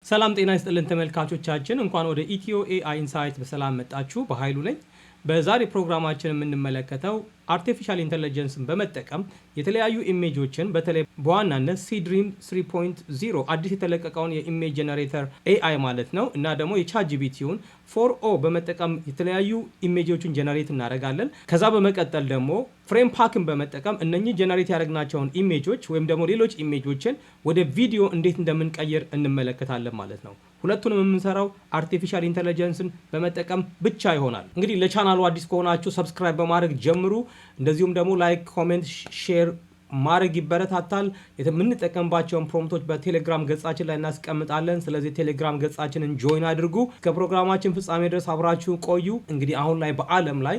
ሰላም ጤና ይስጥልን ተመልካቾቻችን እንኳን ወደ ኢትዮ ኤአይ ኢንሳይት በሰላም መጣችሁ። በኃይሉ ነኝ። በዛሬ ፕሮግራማችን የምንመለከተው አርቲፊሻል ኢንተለጀንስን በመጠቀም የተለያዩ ኢሜጆችን በተለይ በዋናነት ሲድሪም 3.0 አዲስ የተለቀቀውን የኢሜጅ ጀነሬተር ኤአይ ማለት ነው እና ደግሞ የቻትጂፒቲውን 4o በመጠቀም የተለያዩ ኢሜጆችን ጀነሬት እናደርጋለን። ከዛ በመቀጠል ደግሞ ፍሬም ፓክን በመጠቀም እነኚህ ጀነሬት ያደረግናቸውን ኢሜጆች ወይም ደግሞ ሌሎች ኢሜጆችን ወደ ቪዲዮ እንዴት እንደምንቀይር እንመለከታለን ማለት ነው። ሁለቱንም የምንሰራው አርቲፊሻል ኢንተለጀንስን በመጠቀም ብቻ ይሆናል። እንግዲህ ለቻናሉ አዲስ ከሆናችሁ ሰብስክራይብ በማድረግ ጀምሩ። እንደዚሁም ደግሞ ላይክ፣ ኮሜንት፣ ሼር ማድረግ ይበረታታል። የምንጠቀምባቸውን ፕሮምፕቶች በቴሌግራም ገጻችን ላይ እናስቀምጣለን። ስለዚህ ቴሌግራም ገጻችንን ጆይን አድርጉ። ከፕሮግራማችን ፍጻሜ ድረስ አብራችሁ ቆዩ። እንግዲህ አሁን ላይ በዓለም ላይ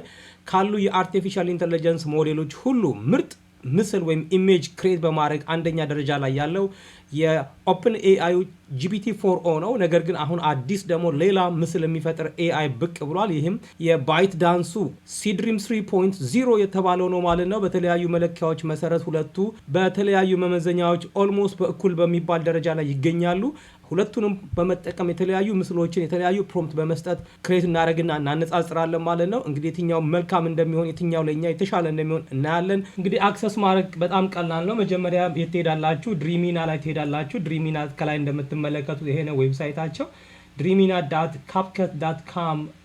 ካሉ የአርቲፊሻል ኢንተለጀንስ ሞዴሎች ሁሉ ምርጥ ምስል ወይም ኢሜጅ ክሬት በማድረግ አንደኛ ደረጃ ላይ ያለው የኦፕን ኤአይ GPT-4o ነው። ነገር ግን አሁን አዲስ ደግሞ ሌላ ምስል የሚፈጥር ኤአይ ብቅ ብሏል። ይህም የባይት ዳንሱ ሲድሪም 3.0 የተባለው ነው ማለት ነው። በተለያዩ መለኪያዎች መሰረት ሁለቱ በተለያዩ መመዘኛዎች ኦልሞስት በእኩል በሚባል ደረጃ ላይ ይገኛሉ። ሁለቱንም በመጠቀም የተለያዩ ምስሎችን የተለያዩ ፕሮምፕት በመስጠት ክሬት እናደርግና እናነጻጽራለን ማለት ነው። እንግዲህ የትኛው መልካም እንደሚሆን የትኛው ለኛ የተሻለ እንደሚሆን እናያለን። እንግዲህ አክሰስ ማድረግ በጣም ቀላል ነው። መጀመሪያ የት ትሄዳላችሁ? ድሪሚና ላይ ትሄዳላችሁ። ድሪሚና ከላይ እንደምትመለከቱት ይሄ ነው ዌብሳይታቸው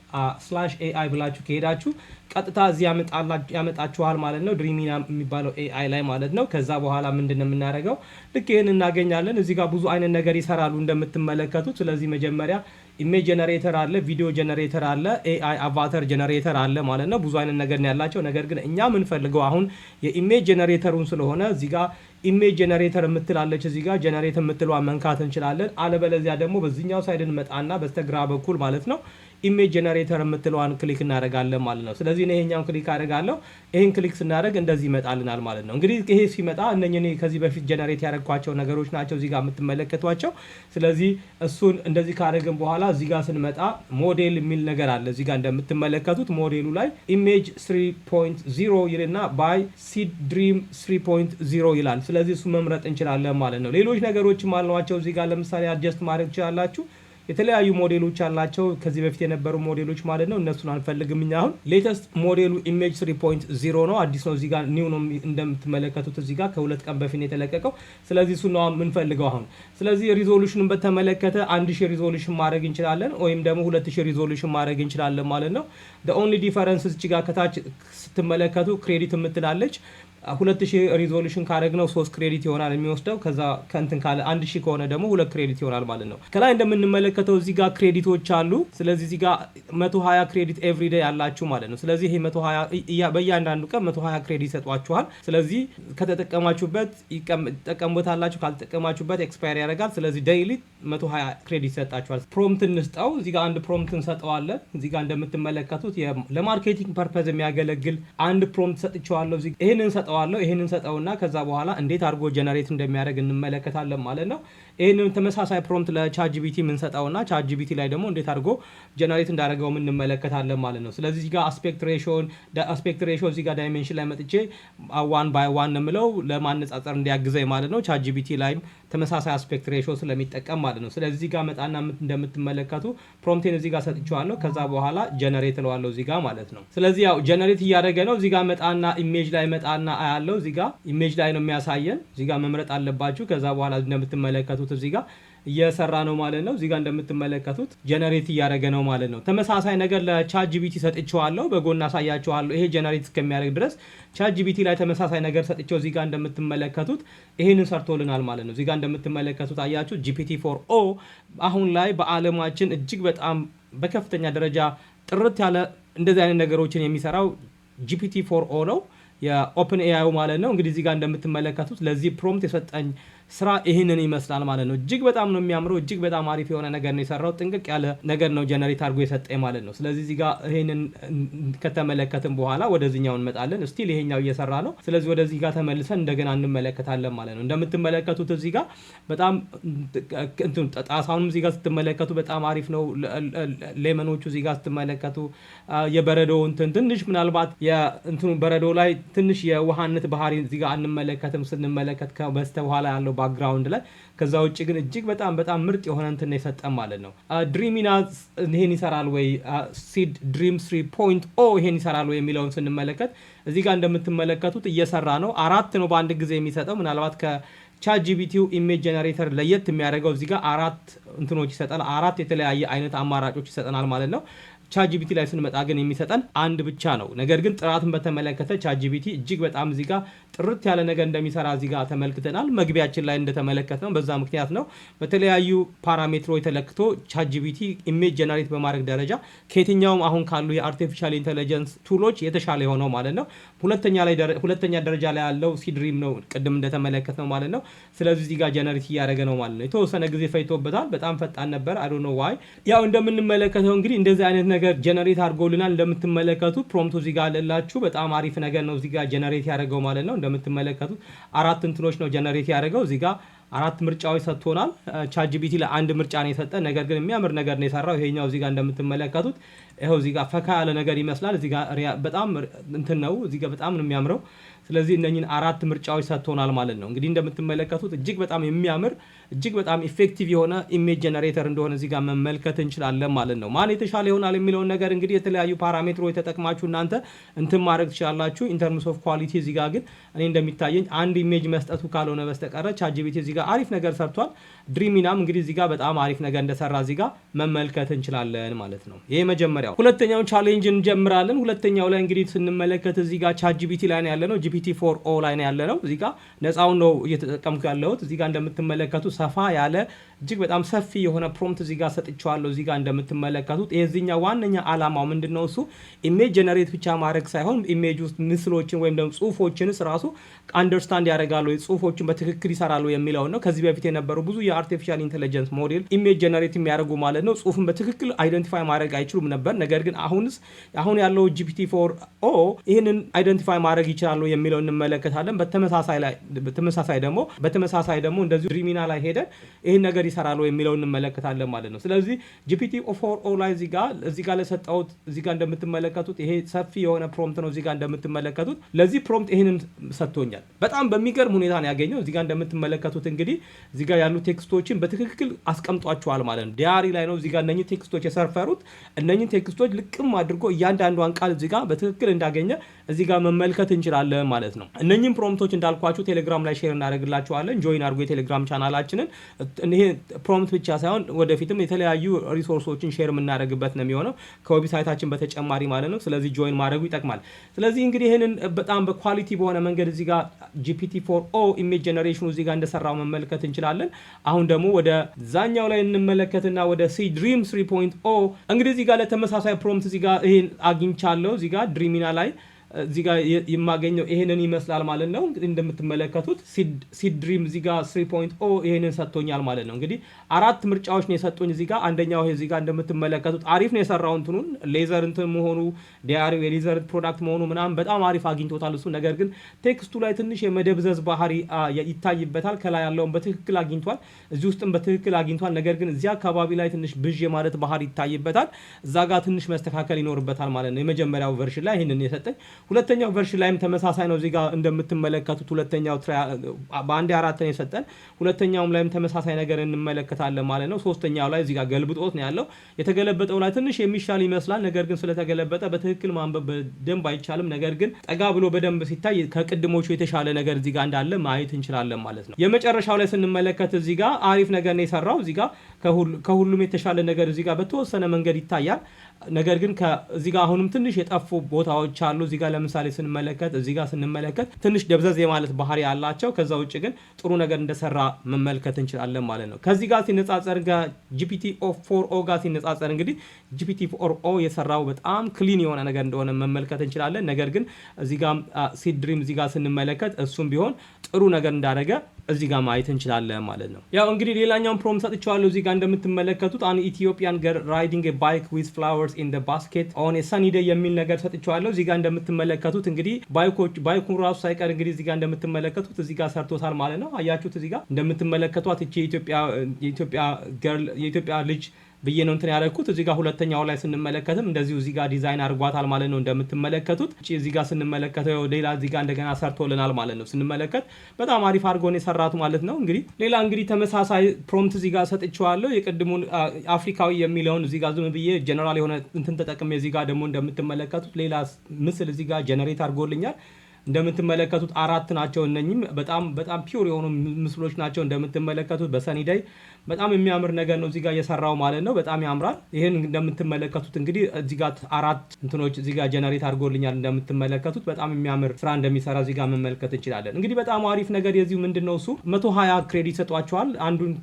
dreamina.capcut.com/ai ብላችሁ ከሄዳችሁ ቀጥታ እዚህ ያመጣችኋል ማለት ነው። ድሪሚና የሚባለው ኤአይ ላይ ማለት ነው። ከዛ በኋላ ምንድነው የምናደርገው? ልክ ይሄን እናገኛለን። እዚህ ጋር ብዙ አይነት ነገር ይሰራሉ እንደምትመለከቱት። ስለዚህ መጀመሪያ ኢሜጅ ጀነሬተር አለ፣ ቪዲዮ ጀነሬተር አለ፣ ኤአይ አቫተር ጀነሬተር አለ ማለት ነው። ብዙ አይነት ነገር ነው ያላቸው። ነገር ግን እኛ የምንፈልገው አሁን የኢሜጅ ጀነሬተሩን ስለሆነ እዚህ ጋር ኢሜጅ ጀነሬተር የምትላለች እዚህ ጋር ጀነሬት የምትለዋን መንካት እንችላለን። አለበለዚያ ደግሞ በዚህኛው ሳይድ እንመጣና በስተግራ በኩል ማለት ነው ኢሜጅ ጀነሬተር የምትለዋን ክሊክ እናደርጋለን ማለት ነው። ስለዚህ እኔ ይሄኛውን ክሊክ አደርጋለሁ። ይሄን ክሊክ ስናደርግ እንደዚህ ይመጣልናል ማለት ነው። እንግዲህ ይሄ ሲመጣ እነኚህ ከዚህ በፊት ጀነሬት ያደረኳቸው ነገሮች ናቸው እዚህ ጋር የምትመለከቷቸው። ስለዚህ እሱን እንደዚህ ካደረግን በኋላ እዚህ ጋር ስንመጣ ሞዴል የሚል ነገር አለ። እዚህ ጋር እንደምትመለከቱት ሞዴሉ ላይ ኢሜጅ 3.0 ይልና ባይ ሲድሪም 3.0 ይላል። ስለዚህ እሱ መምረጥ እንችላለን ማለት ነው። ሌሎች ነገሮችም አሏቸው እዚህ ጋር ለምሳሌ አድጀስት ማድረግ ትችላላችሁ። የተለያዩ ሞዴሎች አላቸው ከዚህ በፊት የነበሩ ሞዴሎች ማለት ነው። እነሱን አንፈልግም እኛ አሁን ሌተስት ሞዴሉ ኢሜጅ 3.0 ነው። አዲስ ነው። እዚህ ጋር ኒው ነው እንደምትመለከቱት እዚህ ጋር ከሁለት ቀን በፊት የተለቀቀው። ስለዚህ እሱ ነው የምንፈልገው አሁን። ስለዚህ ሪዞሉሽኑን በተመለከተ 1000 ሪዞሉሽን ማድረግ እንችላለን ወይም ደግሞ 2000 ሪዞሉሽን ማድረግ እንችላለን ማለት ነው። the only difference እዚህ ጋር ከታች ስትመለከቱ ክሬዲት የምትላለች 2000 ሪዞሉሽን ካደረግነው 3 ክሬዲት ይሆናል የሚወስደው። ከዛ ከንትን ካለ 1000 ከሆነ ደግሞ 2 ክሬዲት ይሆናል ማለት ነው። ከላይ እንደምንመለከተው እዚህ ጋር ክሬዲቶች አሉ። ስለዚህ እዚህ ጋር 120 ክሬዲት ኤቭሪ ዴይ ያላችሁ ማለት ነው። ስለዚህ ይሄ 120 በእያንዳንዱ ቀን 120 ክሬዲት ይሰጧችኋል። ስለዚህ ከተጠቀማችሁበት ይጠቀሙበታላችሁ፣ ካልተጠቀማችሁበት ኤክስፓየር ያደርጋል። ስለዚህ ዴይሊ 120 ክሬዲት ይሰጣችኋል። ፕሮምፕት እንስጠው። እዚህ ጋር አንድ ፕሮምፕት እንሰጠዋለን። እዚህ ጋር እንደምትመለከቱት ለማርኬቲንግ ፐርፐዝ የሚያገለግል አንድ ፕሮምፕት ሰጥቼዋለሁ። ይሄንን ሰጠውና ከዛ በኋላ እንዴት አድርጎ ጀነሬት እንደሚያደርግ እንመለከታለን ማለት ነው። ይሄንን ተመሳሳይ ፕሮምፕት ለቻትጂፒቲ የምንሰጠውና ቻትጂፒቲ ላይ ደግሞ እንዴት አድርጎ ጀነሬት እንዳደረገው እንመለከታለን ማለት ነው። ስለዚህ እዚህ ጋር አስፔክት ሬሾ እዚህ ጋር ዳይሜንሽን ላይ መጥቼ 1:1 የምለው ለማነጻጸር እንዲያግዘኝ ማለት ነው። ቻትጂፒቲ ላይም ተመሳሳይ አስፔክት ሬሾ ስለሚጠቀም ማለት ነው። ስለዚህ እዚህ ጋር መጣና እንደምትመለከቱ ፕሮምፕቴን እዚህ ጋር ሰጥቼዋለሁ። ከዛ በኋላ ጀነሬት እለዋለሁ እዚህ ጋር ማለት ነው። ስለዚህ ያው ጀነሬት እያደረገ ነው። እዚህ ጋር መጣና ኢሜጅ ላይ መጣና አያለው። እዚህ ጋር ኢሜጅ ላይ ነው የሚያሳየን። እዚህ ጋር መምረጥ አለባችሁ። ከዛ በኋላ እንደምትመለከቱት እዚህ ጋር እየሰራ ነው ማለት ነው። እዚህ ጋር እንደምትመለከቱት ጀነሬት እያደረገ ነው ማለት ነው። ተመሳሳይ ነገር ለቻትጂፒቲ ሰጥቼዋለሁ። በጎን አሳያችኋለሁ። ይሄ ጀነሬት እስከሚያደርግ ድረስ ቻትጂፒቲ ላይ ተመሳሳይ ነገር ሰጥቼው እዚህ ጋር እንደምትመለከቱት ይሄንን ሰርቶልናል ማለት ነው። እዚህ ጋር እንደምትመለከቱት አያችሁ GPT-4o አሁን ላይ በአለማችን እጅግ በጣም በከፍተኛ ደረጃ ጥርት ያለ እንደዚህ አይነት ነገሮችን የሚሰራው GPT-4o ነው። የኦፕን ኤአይ ማለት ነው። እንግዲህ እዚህ ጋር እንደምትመለከቱት ለዚህ ፕሮምፕት የሰጠኝ ስራ ይህንን ይመስላል ማለት ነው። እጅግ በጣም ነው የሚያምረው። እጅግ በጣም አሪፍ የሆነ ነገር ነው የሰራው። ጥንቅቅ ያለ ነገር ነው ጀነሬት አድርጎ የሰጠኝ ማለት ነው። ስለዚህ እዚህ ጋር ይሄንን ከተመለከትን በኋላ ወደዚህኛው እንመጣለን። ስቲል ይሄኛው እየሰራ ነው። ስለዚህ ወደዚህ ጋር ተመልሰን እንደገና እንመለከታለን ማለት ነው። እንደምትመለከቱት እዚህ ጋር በጣም ጣሳውንም እዚህ ጋር ስትመለከቱ በጣም አሪፍ ነው። ሌመኖቹ እዚህ ጋር ስትመለከቱ የበረዶው ትንሽ ምናልባት የእንትኑ በረዶ ላይ ትንሽ የውሃነት ባህሪ እዚህ ጋር አንመለከትም። ስንመለከት ከበስተኋላ ያለው ባክግራውንድ ላይ። ከዛ ውጭ ግን እጅግ በጣም ምርጥ የሆነ እንትን የሰጠን ማለት ነው። ድሪሚና ይሄን ይሰራል ወይ፣ ሲድ ድሪም 3.0 ይሄን ይሰራል ወይ የሚለውን ስንመለከት እዚህ ጋር እንደምትመለከቱት እየሰራ ነው። 4 ነው በአንድ ጊዜ የሚሰጠው። ምናልባት ከቻት ጂፒቲው ኢሜጅ ጀነሬተር ለየት የሚያደርገው እዚህ ጋር 4 እንትኖች ይሰጣል። 4 የተለያየ አይነት አማራጮች ይሰጠናል ማለት ነው። ቻትጂፒቲ ላይ ስንመጣ ግን የሚሰጠን አንድ ብቻ ነው። ነገር ግን ጥራትን በተመለከተ ቻትጂፒቲ እጅግ በጣም እዚህ ጋር ጥርት ያለ ነገር እንደሚሰራ እዚህ ጋር ተመልክተናል። መግቢያችን ላይ እንደተመለከትነው በዛ ምክንያት ነው በተለያዩ ፓራሜትሮች ተለክቶ ቻትጂፒቲ ኢሜጅ ጀነሬት በማድረግ ደረጃ ከየትኛውም አሁን ካሉ የአርቲፊሻል ኢንተለጀንስ ቱሎች የተሻለ የሆነው ማለት ነው። ሁለተኛ ደረጃ ላይ ያለው ሲድሪም ነው ቅድም እንደተመለከትነው ማለት ነው። ስለዚህ እዚህ ጋር ጀነሬት እያደረገ ነው ማለት ነው። የተወሰነ ጊዜ ፈይቶበታል። በጣም ፈጣን ነበር። አይ ዶንት ኖ ዋይ። ያው እንደምንመለከተው እንግዲህ እንደዚህ አይነት ነገር ጀነሬት አድርጎልናል። እንደምትመለከቱ ፕሮምፕቱ እዚህ ጋር አለላችሁ። በጣም አሪፍ ነገር ነው እዚህ ጋር ጀነሬት ያደረገው ማለት ነው። እንደምትመለከቱት 4 እንትኖች ነው ጀነሬት ያደረገው። እዚህ ጋር 4 ምርጫዎች ሰጥቶናል። ቻትጂፒቲ ለአንድ ምርጫ ነው የሰጠ። ነገር ግን የሚያምር ነገር ነው የሰራው። ይሄኛው እዚህ ጋር እንደምትመለከቱት ይሄው እዚህ ጋር ፈካ ያለ ነገር ይመስላል። እዚህ ጋር በጣም እንትን ነው። እዚህ ጋር በጣም ነው የሚያምረው። ስለዚህ እነኚህን 4 ምርጫዎች ሰጥቶናል ማለት ነው። እንግዲህ እንደምትመለከቱት እጅግ በጣም የሚያምር እጅግ በጣም ኢፌክቲቭ የሆነ ኢሜጅ ጀነሬተር እንደሆነ እዚህ ጋር መመልከት እንችላለን ማለት ነው። ማን የተሻለ ይሆናል የሚለውን ነገር እንግዲህ የተለያዩ ፓራሜትሮች ተጠቅማችሁ እናንተ እንትን ማድረግ ትችላላችሁ። ኢን ተርምስ ኦፍ ኳሊቲ እዚህ ጋር ግን እኔ እንደሚታየኝ አንድ ኢሜጅ መስጠቱ ካልሆነ በስተቀር ቻትጂፒቲ እዚህ ጋር አሪፍ ነገር ሰርቷል። ድሪሚናም እንግዲህ እዚህ ጋር በጣም አሪፍ ነገር እንደሰራ እዚህ ጋር መመልከት እንችላለን ማለት ነው። ይሄ መጀመሪያው። ሁለተኛውን ቻሌንጅ እንጀምራለን። ሁለተኛው ላይ እንግዲህ ስንመለከት እዚህ ጋር ቻትጂፒቲ ላይ ነው ያለነው። GPT-4o ላይ ነው ያለነው። እዚህ ጋር ነፃውን ነው እየተጠቀምኩ ያለሁት። እዚህ ጋር እንደምትመለከቱ ሰፋ ያለ እጅግ በጣም ሰፊ የሆነ ፕሮምፕት እዚህ ጋር ሰጥቻለሁ። እዚህ ጋር እንደምትመለከቱት የዚህኛው ዋነኛ ዓላማው ምንድነው? እሱ ኢሜጅ ጀነሬት ብቻ ማድረግ ሳይሆን ኢሜጅ ውስጥ ምስሎችን ወይም ደግሞ ጽሁፎችንስ ራሱ አንደርስታንድ ያደርጋሉ፣ ጽሁፎችን በትክክል ይሰራሉ የሚለው ነው። ከዚህ በፊት የነበሩ ብዙ የአርቲፊሻል ኢንተለጀንስ ሞዴል ኢሜጅ ጀነሬት የሚያደርጉ ማለት ነው ጽሁፍን በትክክል አይደንቲፋይ ማድረግ አይችሉም ነበር። ነገር ግን አሁን ያለው GPT-4o ይህንን አይደንቲፋይ ማድረግ ይችላሉ የሚለው እንመለከታለን። በተመሳሳይ ደግሞ እንደዚሁ ድሪሚና ላይ ሄደን ይህን ነገር ይሰራሉ የሚለው እንመለከታለን ማለት ነው። ስለዚህ GPT-4o ላይ እዚህ ጋር ለሰጠሁት እዚህ ጋር እንደምትመለከቱት ይሄ ሰፊ የሆነ ፕሮምፕት ነው። እዚህ ጋር እንደምትመለከቱት ለዚህ ፕሮምፕት ይህንን ሰጥቶኛል። በጣም በሚገርም ሁኔታ ነው ያገኘው። እዚህ ጋር እንደምትመለከቱት እንግዲህ እዚህ ጋር ያሉ ቴክስቶችን በትክክል አስቀምጧቸዋል ማለት ነው። ዲያሪ ላይ ነው እዚህ ጋር እነኚህ ቴክስቶች የሰርፈሩት። እነኚህ ቴክስቶች ልቅም አድርጎ እያንዳንዷን ቃል እዚህ ጋር በትክክል እንዳገኘ እዚህ ጋር መመልከት እንችላለን ማለት ነው። እነኚህን ፕሮምፕቶች እንዳልኳችሁ ቴሌግራም ላይ ሼር እናደርግላችኋለን። ጆይን አድርጎ የቴሌግራም ቻናላችንን። ይሄ ፕሮምፕት ብቻ ሳይሆን ወደፊትም የተለያዩ ሪሶርሶችን ሼር የምናደርግበት ነው የሚሆነው ከዌብሳይታችን በተጨማሪ ማለት ነው። ስለዚህ ጆይን ማድረጉ ይጠቅማል። ስለዚህ እንግዲህ ይህንን በጣም በኳሊቲ በሆነ መንገድ እዚህ ጋር GPT-4o ኢሜጅ ጀነሬሽኑ እዚህ ጋር እንደሰራው መመልከት እንችላለን። አሁን ደግሞ ወደ ዛኛው ላይ እንመለከትና ወደ ሲድሪም 3.0 እንግዲህ እዚህ ጋር ለተመሳሳይ ፕሮምፕት እዚህ ጋር ይሄን አግኝቻለሁ። እዚህ ጋር ድሪሚና ላይ እዚህ ጋር የማገኘው ይሄንን ይመስላል ማለት ነው። እንግዲህ እንደምትመለከቱት ሲድሪም እዚህ ጋር 3.0 ይሄንን ሰጥቶኛል ማለት ነው። እንግዲህ 4 ምርጫዎች ነው የሰጡኝ እዚህ ጋር። አንደኛው ይሄ እዚህ ጋር እንደምትመለከቱት አሪፍ ነው የሰራው እንትኑን ሌዘር እንትን መሆኑ ዲያሪ የሌዘር ፕሮዳክት መሆኑ ምናምን በጣም አሪፍ አግኝቶታል እሱ። ነገር ግን ቴክስቱ ላይ ትንሽ የመደብዘዝ ባህሪ ይታይበታል። ከላይ ያለውን በትክክል አግኝቷል፣ እዚህ ውስጥም በትክክል አግኝቷል። ነገር ግን እዚህ አካባቢ ላይ ትንሽ ብዥ ማለት ባህሪ ይታይበታል። እዛ ጋር ትንሽ መስተካከል ይኖርበታል ማለት ነው። የመጀመሪያው ቨርሽን ላይ ይሄንን የሰጠኝ። ሁለተኛው ቨርሽን ላይም ተመሳሳይ ነው። እዚህ ጋር እንደምትመለከቱት ሁለተኛው በአንድ 4 ነው የሰጠን። ሁለተኛውም ላይም ተመሳሳይ ነገር እንመለከታለን ማለት ነው። ሶስተኛው ላይ እዚህ ጋር ገልብጦት ነው ያለው። የተገለበጠው ላይ ትንሽ የሚሻል ይመስላል። ነገር ግን ስለተገለበጠ በትክክል ማንበብ በደንብ አይቻልም። ነገር ግን ጠጋ ብሎ በደንብ ሲታይ ከቅድሞቹ የተሻለ ነገር እዚህ ጋር እንዳለ ማየት እንችላለን ማለት ነው። የመጨረሻው ላይ ስንመለከት እዚህ ጋር አሪፍ ነገር ነው የሰራው። እዚህ ጋር ከሁሉም የተሻለ ነገር እዚህ ጋር በተወሰነ መንገድ ይታያል። ነገር ግን እዚህ ጋር አሁንም ትንሽ የጠፉ ቦታዎች አሉ። እዚህ ጋር ለምሳሌ ስንመለከት ትንሽ ደብዘዝ የማለት ባህሪ ያላቸው። ከዛ ውጭ ግን ጥሩ ነገር እንደሰራ መመልከት እንችላለን ማለት ነው። ከዚህ ጋር ሲነጻጸር GPT-4o ጋር ሲነጻጸር እንግዲህ GPT-4o የሰራው በጣም ክሊን የሆነ ነገር እንደሆነ መመልከት እንችላለን። ነገር ግን እዚህ ጋር ሲድሪም እዚህ ጋር ስንመለከት እሱም ቢሆን ጥሩ ነገር እንዳደረገ እዚህ ጋር ማየት እንችላለን ማለት ነው። ያው እንግዲህ ሌላኛውን ፕሮምፕት ሰጥቻለሁ። እዚህ ጋር እንደምትመለከቱት አን ኢትዮጵያን ገር ራይዲንግ ኤ ባይክ ዊዝ ፍላወርስ ኢን ዘ ባስኬት ኦን ኤ ሰኒ ዴይ የሚል ነገር ሰጥቻለሁ። እዚህ ጋር እንደምትመለከቱት እንግዲህ ባይኩን ራሱ ሳይቀር እንግዲህ እዚህ ጋር እንደምትመለከቱት እዚህ ጋር ሰርቶታል ማለት ነው። አያችሁት? እዚህ ጋር እንደምትመለከቷት እቺ የኢትዮጵያ ልጅ ብዬ ነው እንትን ያደረኩት። እዚህ ጋር ሁለተኛው ላይ ስንመለከትም እንደዚሁ እዚህ ጋር ዲዛይን አድርጓታል ማለት ነው እንደምትመለከቱት። እዚህ ጋር ስንመለከተው ሌላ እዚህ ጋር እንደገና ሰርቶልናል ማለት ነው። ስንመለከት በጣም አሪፍ አድርጎ ነው የሰራት ማለት ነው። እንግዲህ ተመሳሳይ ፕሮምፕት እዚህ ጋር ሰጥቼዋለሁ። የቅድሙን አፍሪካዊ የሚለውን እዚህ ጋር ዝም ብዬ ጀነራል የሆነ እንትን ተጠቅሜ እዚህ ጋር ደግሞ እንደምትመለከቱት ሌላ ምስል እዚህ ጋር ጀነሬት አድርጎልኛል። እንደምትመለከቱት 4 ናቸው። እነኚህም በጣም ፒውር የሆኑ ምስሎች ናቸው። እንደምትመለከቱት በሰኒዳይ በጣም የሚያምር ነገር ነው እዚህ ጋር እየሰራው ማለት ነው። በጣም ያምራል። ይሄን እንደምትመለከቱት እንግዲህ እዚህ ጋር 4 እንትኖች እዚህ ጋር ጀነሬት አድርጎልኛል። እንደምትመለከቱት በጣም የሚያምር ስራ እንደሚሰራ እዚህ ጋር መመልከት እንችላለን። እንግዲህ በጣም አሪፍ ነገር የዚሁ ምንድነው እሱ 120 ክሬዲት ሰጧቸዋል። አንዱን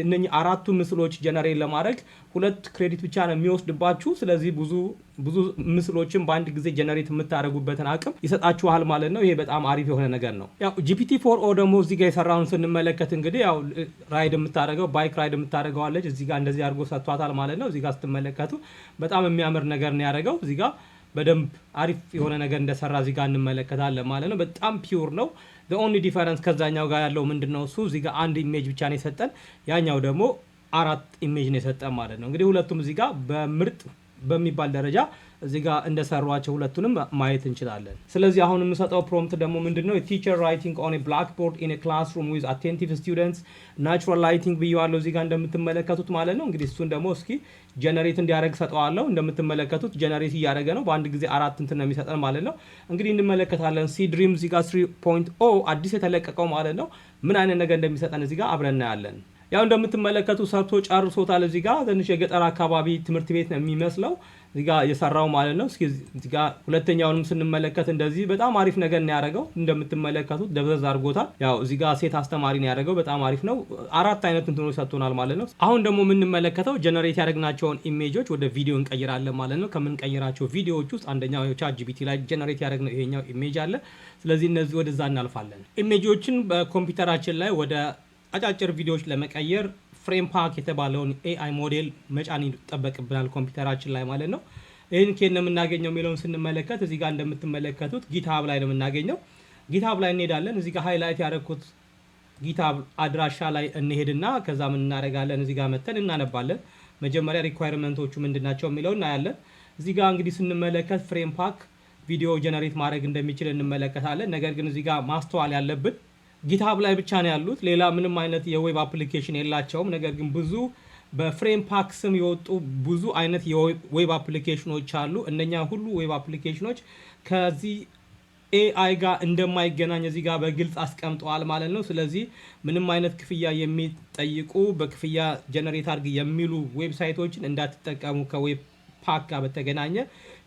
እነኚህ 4ቱ ምስሎች ጀነሬት ለማድረግ 2 ክሬዲት ብቻ ነው የሚወስድባችሁ። ስለዚህ ብዙ ምስሎችን በአንድ ጊዜ ጀነሬት የምታደርጉበትን አቅም ይሰጣችኋል ማለት ነው። ይሄ በጣም አሪፍ የሆነ ነገር ነው። ያው GPT-4o ደግሞ እዚህ ጋር የሰራውን ስንመለከት እንግዲህ ያው ራይድ የምታደርገው ባይክ ራይድ የምታደርገዋለች እዚህ ጋር እንደዚህ አድርጎ ሰጥቷታል ማለት ነው። እዚህ ጋር ስትመለከቱ በጣም የሚያምር ነገር ነው ያደረገው። እዚህ ጋር በደንብ አሪፍ የሆነ ነገር እንደሰራ እዚህ ጋር እንመለከታለን ማለት ነው። በጣም ፒውር ነው። the only difference ከዛኛው ጋር ያለው ምንድነው እሱ እዚህ ጋር አንድ ኢሜጅ ብቻ ነው የሰጠን፣ ያኛው ደግሞ 4 ኢሜጅ ነው የሰጠን ማለት ነው። እንግዲህ ሁለቱም እዚህ ጋር በምርጥ በሚባል ደረጃ እዚህ ጋር እንደሰሯቸው ሁለቱንም ማየት እንችላለን። ስለዚህ አሁን የምሰጠው ፕሮምፕት ደግሞ ምንድነው ቲቸር ራይቲንግ ኦን ኤ ብላክቦርድ ኢን ኤ ክላስሩም ዊዝ አቴንቲቭ ስቱደንትስ ናቹራል ላይቲንግ ብየዋለሁ እዚህ ጋር እንደምትመለከቱት ማለት ነው። እንግዲህ እሱን ደግሞ እስኪ ጀነሬት እንዲያደርግ ሰጠዋለሁ። እንደምትመለከቱት ጀነሬት እያደረገ ነው። በአንድ ጊዜ 4 እንትን ነው የሚሰጠን ማለት ነው። እንግዲህ እንመለከታለን። ሲ ድሪም እዚህ ጋር 3.0 አዲስ የተለቀቀው ማለት ነው። ምን አይነት ነገር እንደሚሰጠን እዚህ ጋር አብረን እናያለን። ያው እንደምትመለከቱ ሰርቶ ጨርሶታል። እዚህ ጋር ትንሽ የገጠር አካባቢ ትምህርት ቤት ነው የሚመስለው እዚህ ጋር የሰራው ማለት ነው። እስኪ እዚህ ጋር ሁለተኛውንም ስንመለከት እንደዚህ በጣም አሪፍ ነገር ነው ያደረገው። እንደምትመለከቱት ደብዘዝ አድርጎታል። ያው እዚህ ጋር ሴት አስተማሪ ነው ያደረገው። በጣም አሪፍ ነው። 4 አይነት እንትኖች ሰጥቶናል ማለት ነው። አሁን ደግሞ የምንመለከተው ጀነሬት ያደረግናቸውን ኢሜጆች ወደ ቪዲዮ እንቀይራለን ማለት ነው። ከምንቀይራቸው ቪዲዮዎች ውስጥ አንደኛው ChatGPT ላይ ጀነሬት ያደረግነው ይሄኛው ኢሜጅ አለ። ስለዚህ እነዚህ ወደዛ እናልፋለን። ኢሜጆችን በኮምፒውተራችን ላይ ወደ አጫጭር ቪዲዮዎች ለመቀየር ፍሬም ፓክ የተባለውን AI ሞዴል መጫን ይጠበቅብናል ኮምፒውተራችን ላይ ማለት ነው። ይህን ከየት ነው የምናገኘው የሚለውን ስንመለከት እዚህ ጋር እንደምትመለከቱት ጊትሃብ ላይ ነው የምናገኘው። ጊትሃብ ላይ እንሄዳለን። እዚህ ጋር ሃይላይት ያደረኩት ጊትሃብ አድራሻ ላይ እንሄድና ከዛ ምን እናደርጋለን እዚህ ጋር መተን እናነባለን። መጀመሪያ ሪኳየርመንቶቹ ምንድናቸው የሚለው እናያለን። እዚህ ጋር እንግዲህ ስንመለከት ፍሬም ፓክ ቪዲዮ ጀነሬት ማድረግ እንደሚችል እንመለከታለን። ነገር ግን እዚህ ጋር ማስተዋል ያለብን ጊትሃብ ላይ ብቻ ነው ያሉት። ሌላ ምንም አይነት የዌብ አፕሊኬሽን የላቸውም። ነገር ግን ብዙ በፍሬም ፓክ ስም የወጡ ብዙ አይነት የዌብ አፕሊኬሽኖች አሉ። እነኛ ሁሉ ዌብ አፕሊኬሽኖች ከዚህ AI ጋር እንደማይገናኝ እዚህ ጋር በግልጽ አስቀምጠዋል ማለት ነው። ስለዚህ ምንም አይነት ክፍያ የሚጠይቁ በክፍያ ጀነሬት አድርግ የሚሉ ዌብሳይቶችን እንዳትጠቀሙ ከዌብ ፓክ ጋር በተገናኘ።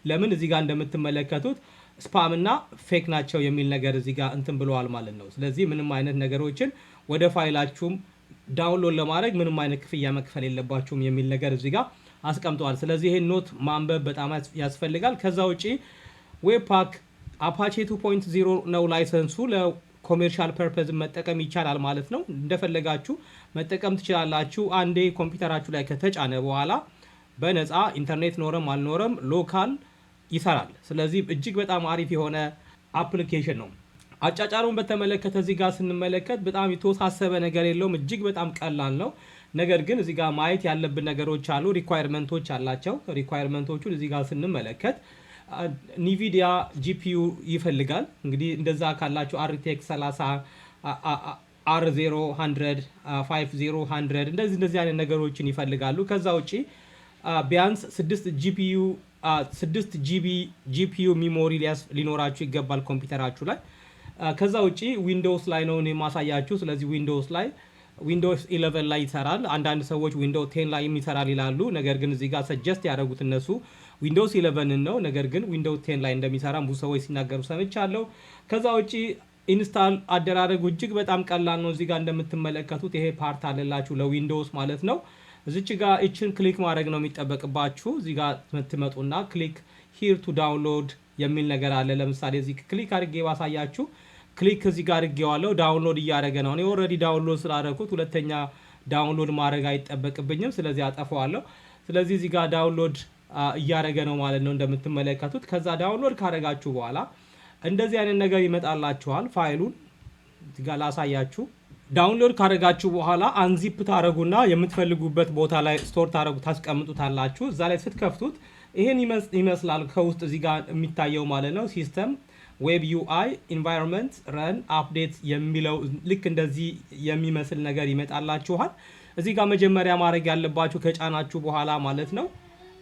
ለምን እዚህ ጋር እንደምትመለከቱት ስፓም እና ፌክ ናቸው የሚል ነገር እዚህ ጋር እንትን ብለዋል ማለት ነው። ስለዚህ ምንም አይነት ነገሮችን ወደ ፋይላችሁም ዳውንሎድ ለማድረግ ምንም አይነት ክፍያ መክፈል የለባችሁም የሚል ነገር እዚህ ጋር አስቀምጠዋል። ስለዚህ ይሄን ኖት ማንበብ በጣም ያስፈልጋል። ከዛ ውጪ ዌብ ፓክ አፓቼ 2.0 ነው ላይሰንሱ። ለኮሜርሻል ፐርፐዝ መጠቀም ይቻላል ማለት ነው። እንደፈለጋችሁ መጠቀም ትችላላችሁ። አንዴ ኮምፒውተራችሁ ላይ ከተጫነ በኋላ በነፃ ኢንተርኔት ኖረም አልኖረም ሎካል ይሰራል። ስለዚህ እጅግ በጣም አሪፍ የሆነ አፕሊኬሽን ነው። አጫጫሩን በተመለከተ እዚህ ጋር ስንመለከት በጣም የተወሳሰበ ነገር የለውም። እጅግ በጣም ቀላል ነው። ነገር ግን እዚህ ጋር ማየት ያለብን ነገሮች አሉ። ሪኳየርመንቶች አላቸው። ሪኳየርመንቶቹን እዚህ ጋር ስንመለከት ኒቪዲያ GPU ይፈልጋል። እንግዲህ እንደዛ ካላችሁ RTX 30 R0100 5000 እንደዚህ አይነት ነገሮችን ይፈልጋሉ። ከዛ ውጪ ቢያንስ 6 GB GPU ሚሞሪ ሊኖራችሁ ይገባል ኮምፒውተራችሁ ላይ። ከዛ ውጪ ዊንዶውስ ላይ ነው የማሳያችሁ። ስለዚህ ዊንዶውስ ላይ ዊንዶውስ 11 ላይ ይሰራል። አንዳንድ ሰዎች ዊንዶውስ 10 ላይ ይሰራል ይላሉ። ነገር ግን እዚህ ጋር ሰጀስት ያደረጉት እነሱ ዊንዶውስ 11 ነው። ነገር ግን ዊንዶውስ 10 ላይ እንደሚሰራ ብዙ ሰዎች ሲናገሩ ሰምቻለሁ። ከዛ ውጪ ኢንስታል አደራረጉ እጅግ በጣም ቀላል ነው። እዚህ ጋር እንደምትመለከቱት ይሄ ፓርት አለላችሁ ለዊንዶውስ ማለት ነው። እዚች ጋር እችን ክሊክ ማድረግ ነው የሚጠበቅባችሁ። እዚህ ጋር ትመጡና ክሊክ ሂር ቱ ዳውንሎድ የሚል ነገር አለ። ለምሳሌ እዚህ ክሊክ አድርጌ ባሳያችሁ ክሊክ እዚህ ጋር አድርጌዋለሁ። ዳውንሎድ እያደረገ ነው። እኔ ኦልሬዲ ዳውንሎድ ስላደረኩት ሁለተኛ ዳውንሎድ ማድረግ አይጠበቅብኝም። ስለዚህ አጠፋዋለሁ። ስለዚህ እዚህ ጋር ዳውንሎድ እያደረገ ነው ማለት ነው እንደምትመለከቱት። ከዛ ዳውንሎድ ካደረጋችሁ በኋላ እንደዚህ አይነት ነገር ይመጣላችኋል። ፋይሉን እዚህ ጋር ላሳያችሁ። ዳውንሎድ ካደረጋችሁ በኋላ አንዚፕ ታረጉና የምትፈልጉበት ቦታ ላይ ስቶር ታስቀምጡታላችሁ። እዛ ላይ ስትከፍቱት ይሄን ይመስላል ከውስጥ እዚህ ጋር የሚታየው ማለት ነው። ሲስተም ዌብ ዩአይ ኢንቫይሮንመንት ረን አፕዴት የሚለው ልክ እንደዚህ የሚመስል ነገር ይመጣላችኋል። እዚህ ጋር መጀመሪያ ማድረግ ያለባችሁ ከጫናችሁ በኋላ ማለት ነው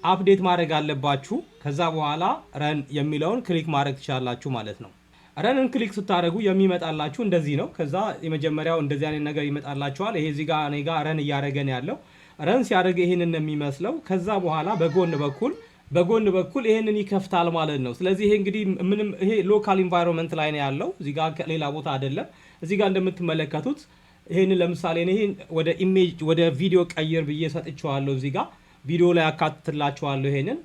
አፕዴት ማድረግ አለባችሁ። ከዛ በኋላ ረን የሚለውን ክሊክ ማድረግ ትችላላችሁ ማለት ነው። ረንን ክሊክ ስታደርጉ የሚመጣላችሁ እንደዚህ ነው። ከዛ የመጀመሪያው እንደዚህ አይነት ነገር ይመጣላችኋል። ይሄ እዚህ ጋር እኔ ጋር ረን እያደረገ ነው ያለው። ረን ሲያደርግ ይሄንን የሚመስለው ከዛ በኋላ በጎን በኩል ይሄንን ይከፍታል ማለት ነው። ስለዚህ ይሄ እንግዲህ ምንም ይሄ ሎካል ኢንቫይሮንመንት ላይ ነው ያለው። እዚህ ጋር ሌላ ቦታ አይደለም። እዚህ ጋር እንደምትመለከቱት ይሄንን ለምሳሌ እኔ ወደ ኢሜጅ ወደ ቪዲዮ ቀይር ብዬ ሰጥቼዋለሁ። እዚህ ጋር ቪዲዮ ላይ አካትትላችኋለሁ ይሄንን።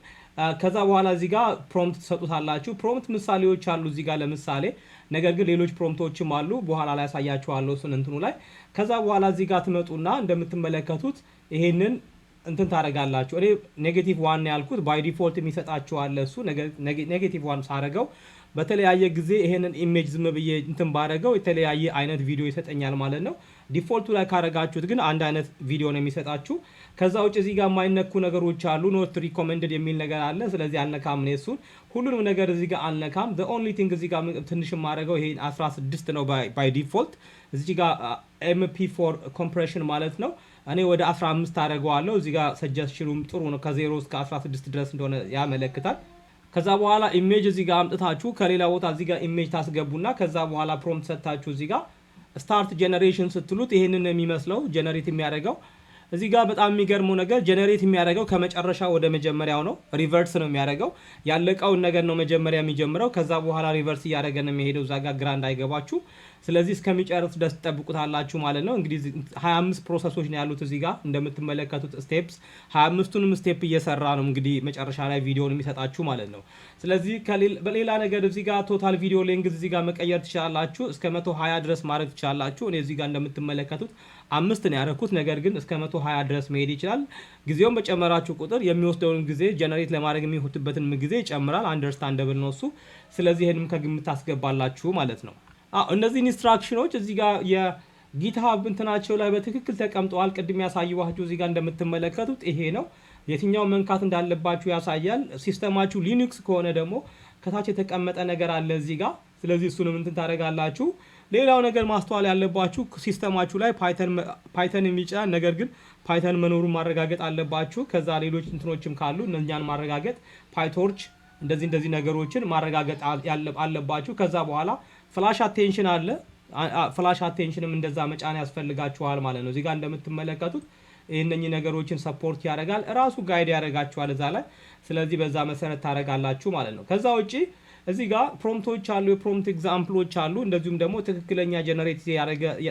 ከዛ በኋላ እዚህ ጋር ፕሮምፕት ትሰጡታላችሁ። ፕሮምፕት ምሳሌዎች አሉ እዚህ ጋር ለምሳሌ፣ ነገር ግን ሌሎች ፕሮምፕቶችም አሉ። በኋላ ላይ ያሳያችኋለሁ እሱን እንትኑ ላይ። ከዛ በኋላ እዚህ ጋር ትመጡና እንደምትመለከቱት ይሄንን እንትን ታደርጋላችሁ። እኔ ኔጌቲቭ ዋን ያልኩት ባይ ዲፎልት የሚሰጣችኋል እሱ ኔጌቲቭ ዋን ሳደርገው በተለያየ ጊዜ ይሄንን ኢሜጅ ዝም ብዬ እንትን ባደረገው የተለያየ አይነት ቪዲዮ ይሰጠኛል ማለት ነው። ዲፎልቱ ላይ ካረጋችሁት ግን አንድ አይነት ቪዲዮ ነው የሚሰጣችሁ። ከዛ ውጭ እዚህ ጋር የማይነኩ ነገሮች አሉ። ኖት ሪኮመንድድ የሚል ነገር አለ። ስለዚህ አልነካም ነው እሱን ሁሉንም ነገር እዚህ ጋር አልነካም። the only thing እዚህ ጋር ትንሽ ማድረገው ይሄ 16 ነው ባይ ዲፎልት። እዚህ ጋር MP4 ኮምፕሬሽን ማለት ነው። እኔ ወደ 15 አደርገዋለሁ። እዚህ ጋር ሰጀስሽኑም ጥሩ ነው። ከ0 እስከ 16 ድረስ እንደሆነ ያመለክታል። ከዛ በኋላ ኢሜጅ እዚህ ጋር አምጥታችሁ ከሌላ ቦታ እዚህ ጋር ኢሜጅ ታስገቡና ከዛ በኋላ ፕሮምፕት ሰጥታችሁ እዚህ ጋር ስታርት ጀነሬሽን ስትሉት ይሄንን የሚመስለው ጀነሬት የሚያደርገው። እዚህ ጋር በጣም የሚገርመው ነገር ጀነሬት የሚያደርገው ከመጨረሻ ወደ መጀመሪያው ነው። ሪቨርስ ነው የሚያደርገው። ያለቀውን ነገር ነው መጀመሪያ የሚጀምረው። ከዛ በኋላ ሪቨርስ እያደረገ ነው የሚሄደው። እዛ ጋር ግራ እንዳይገባችሁ። ስለዚህ እስከሚጨርስ ድረስ ትጠብቁታላችሁ ማለት ነው። እንግዲህ 25 ፕሮሰሶች ነው ያሉት እዚህ ጋር እንደምትመለከቱት ስቴፕስ 25ቱንም ስቴፕ እየሰራ ነው እንግዲህ መጨረሻ ላይ ቪዲዮን የሚሰጣችሁ ማለት ነው። ስለዚህ በሌላ ነገር እዚህ ጋር ቶታል ቪዲዮ ሌንግዝ እዚህ ጋር መቀየር ትችላላችሁ። እስከ 120 ድረስ ማድረግ ትችላላችሁ። እኔ እዚህ ጋር እንደምትመለከቱት 5 ነው ያደረኩት፣ ነገር ግን እስከ 120 ድረስ መሄድ ይችላል። ጊዜውን በጨመራችሁ ቁጥር የሚወስደውን ጊዜ ጀነሬት ለማድረግ የሚወስድበትን ጊዜ ይጨምራል። አንደርስታንደብል ነው እሱ። ስለዚህ ይሄንም ከግምት ታስገባላችሁ ማለት ነው። እነዚህ ኢንስትራክሽኖች እዚህ ጋር የጊትሃብ እንትናቸው ላይ በትክክል ተቀምጠዋል። ቅድም ያሳየኋችሁ እዚህ ጋር እንደምትመለከቱት ይሄ ነው። የትኛው መንካት እንዳለባችሁ ያሳያል። ሲስተማችሁ ሊኑክስ ከሆነ ደግሞ ከታች የተቀመጠ ነገር አለ እዚህ ጋር። ስለዚህ እሱንም እንትን ታደርጋላችሁ። ሌላው ነገር ማስተዋል ያለባችሁ ሲስተማችሁ ላይ ፓይተን የሚጫን ነገር ግን ፓይተን መኖሩን ማረጋገጥ አለባችሁ። ከዛ ሌሎች እንትኖችም ካሉ እነኛን ማረጋገጥ ፓይቶርች እንደዚህ ነገሮችን ማረጋገጥ አለባችሁ። ከዛ በኋላ ፍላሽ አቴንሽን አለ። ፍላሽ አቴንሽንም እንደዛ መጫን ያስፈልጋችኋል ማለት ነው። እዚህ ጋር እንደምትመለከቱት እነኚህ ነገሮችን ሰፖርት ያደርጋል። እራሱ ጋይድ ያደርጋችኋል እዛ ላይ። ስለዚህ በዛ መሰረት ታደርጋላችሁ ማለት ነው። ከዛ ውጪ እዚህ ጋር ፕሮምፕቶች አሉ፣ የፕሮምፕት ኤግዛምፕሎች አሉ። እንደዚሁም ደግሞ ትክክለኛ ጀነሬት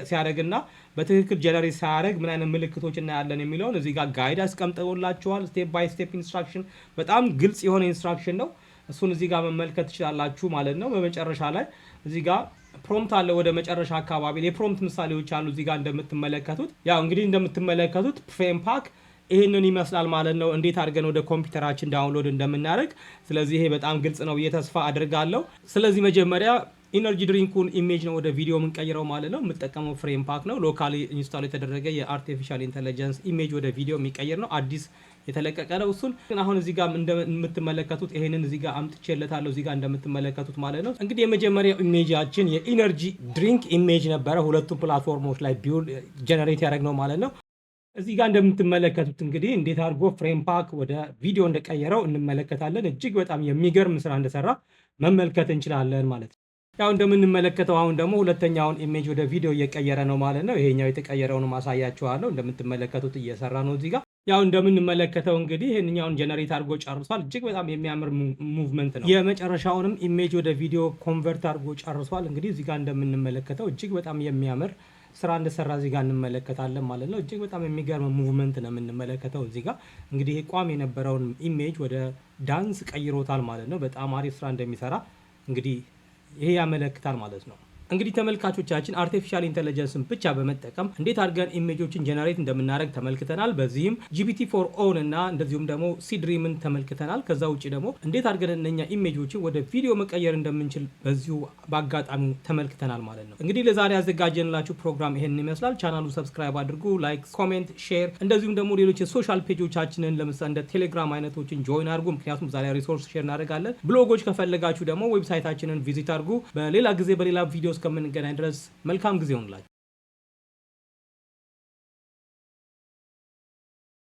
ሲያደርግና በትክክል ጀነሬት ሳያደርግ ምን አይነት ምልክቶች እናያለን የሚለውን እዚህ ጋር ጋይድ አስቀምጠውላችኋል። ስቴፕ ባይ ስቴፕ ኢንስትራክሽን፣ በጣም ግልጽ የሆነ ኢንስትራክሽን ነው። እሱን እዚህ ጋር መመልከት ትችላላችሁ ማለት ነው። በመጨረሻ ላይ እዚህ ጋር ፕሮምፕት አለ። ወደ መጨረሻ አካባቢ የፕሮምፕት ምሳሌዎች አሉ እዚህ ጋር እንደምትመለከቱት። ያው እንግዲህ እንደምትመለከቱት ፍሬም ፓክ ይሄንን ይመስላል ማለት ነው፣ እንዴት አድርገን ወደ ኮምፒውተራችን ዳውንሎድ እንደምናደርግ። ስለዚህ ይሄ በጣም ግልጽ ነው ብዬ ተስፋ አድርጋለሁ። ስለዚህ መጀመሪያ ኢነርጂ ድሪንኩን ኢሜጅ ነው ወደ ቪዲዮ የምንቀይረው ማለት ነው። የምጠቀመው ፍሬም ፓክ ነው፣ ሎካሊ ኢንስታል የተደረገ የአርቲፊሻል ኢንተለጀንስ ኢሜጅ ወደ ቪዲዮ የሚቀይር ነው፣ አዲስ የተለቀቀ ነው። እሱን ግን አሁን እዚህ ጋር እንደምትመለከቱት ይሄንን እዚህ ጋር አምጥቼለታለሁ እዚህ ጋር እንደምትመለከቱት ማለት ነው። እንግዲህ የመጀመሪያው ኢሜጃችን የኢነርጂ ድሪንክ ኢሜጅ ነበረ። ሁለቱም ፕላትፎርሞች ላይ ቢውል ጀነሬት ያደረግነው ማለት ነው። እዚህ ጋር እንደምትመለከቱት እንግዲህ እንዴት አድርጎ ፍሬም ፓክ ወደ ቪዲዮ እንደቀየረው እንመለከታለን። እጅግ በጣም የሚገርም ስራ እንደሰራ መመልከት እንችላለን ማለት ነው። ያው እንደምንመለከተው አሁን ደግሞ ሁለተኛውን ኢሜጅ ወደ ቪዲዮ እየቀየረ ነው ማለት ነው። ይሄኛው የተቀየረውን ማሳያችኋለሁ። እንደምትመለከቱት እየሰራ ነው እዚህ ጋር። ያው እንደምንመለከተው እንግዲህ ይሄንኛውን ጀነሬት አድርጎ ጨርሷል። እጅግ በጣም የሚያምር ሙቭመንት ነው። የመጨረሻውንም ኢሜጅ ወደ ቪዲዮ ኮንቨርት አድርጎ ጨርሷል። እንግዲህ እዚህ ጋር እንደምንመለከተው እጅግ በጣም የሚያምር ስራ እንደሰራ እዚህ ጋር እንመለከታለን ማለት ነው። እጅግ በጣም የሚገርም ሙቭመንት ነው የምንመለከተው እዚህ ጋር። እንግዲህ ቋሚ የነበረውን ኢሜጅ ወደ ዳንስ ቀይሮታል ማለት ነው። በጣም አሪፍ ስራ እንደሚሰራ እንግዲህ ይሄ ያመለክታል ማለት ነው። እንግዲህ ተመልካቾቻችን አርቲፊሻል ኢንተለጀንስን ብቻ በመጠቀም እንዴት አድርገን ኢሜጆችን ጀነሬት እንደምናደርግ ተመልክተናል። በዚህም GPT-4 ኦን እና እንደዚሁም ደግሞ ሲድሪምን ተመልክተናል። ከዛ ውጪ ደግሞ እንዴት አድርገን እነኛ ኢሜጆችን ወደ ቪዲዮ መቀየር እንደምንችል በዚሁ በአጋጣሚ ተመልክተናል ማለት ነው። እንግዲህ ለዛሬ ያዘጋጀንላችሁ ፕሮግራም ይሄንን ይመስላል። ቻናሉ ሰብስክራይብ አድርጉ፣ ላይክ፣ ኮሜንት፣ ሼር እንደዚሁም ደግሞ ሌሎች የሶሻል ፔጆቻችንን ለምሳሌ እንደ ቴሌግራም አይነቶችን ጆይን አድርጉ። ምክንያቱም ዛሬ ሪሶርስ ሼር እናደርጋለን። ብሎጎች ከፈለጋችሁ ደግሞ ዌብሳይታችንን ቪዚት አድርጉ። በሌላ ጊዜ በሌላ ቪዲዮ እስከምንገናኝ ድረስ መልካም ጊዜ ይሁንላችሁ።